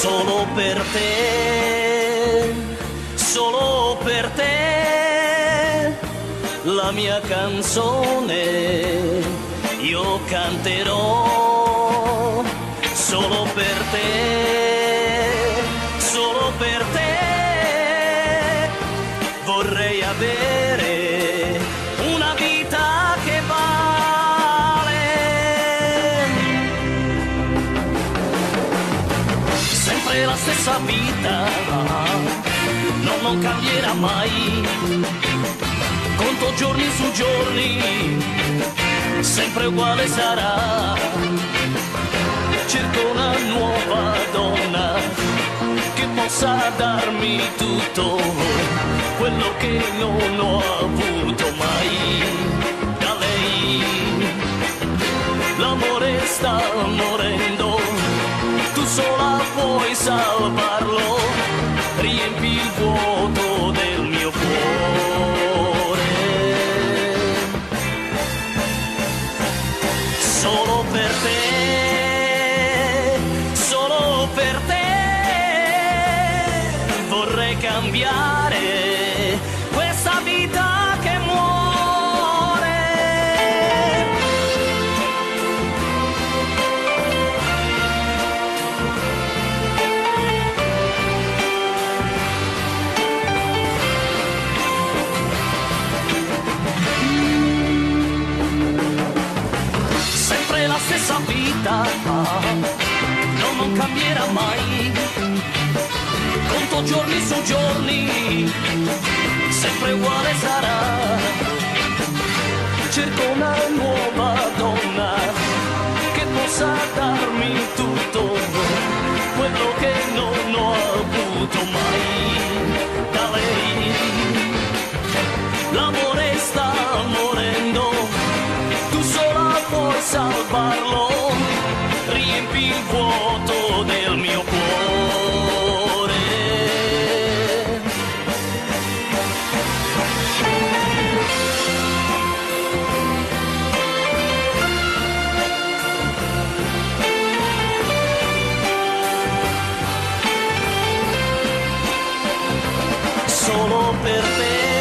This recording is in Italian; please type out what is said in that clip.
solo per te, la mia canzone io canterò, solo per te, vorrei avere una vita che vale. Sempre la stessa vita, non cambierà mai. Conto giorni su giorni, sempre uguale sarà. Cerco una nuova donna che possa darmi tutto quello che non ho avuto mai da lei. L'amore sta morendo, tu sola puoi salvarlo, riempi il vuoto del mio cuore. Solo per te vorrei cambiare questa vita che muore. Sempre la stessa vita, non cambierà mai. Conto giorni su giorni, sempre uguale sarà. Cerco una nuova donna che possa darmi tutto quello che non ho avuto mai da lei. L'amore sta morendo, tu sola puoi salvarlo, riempi il vuoto del mio cuore. Solo per te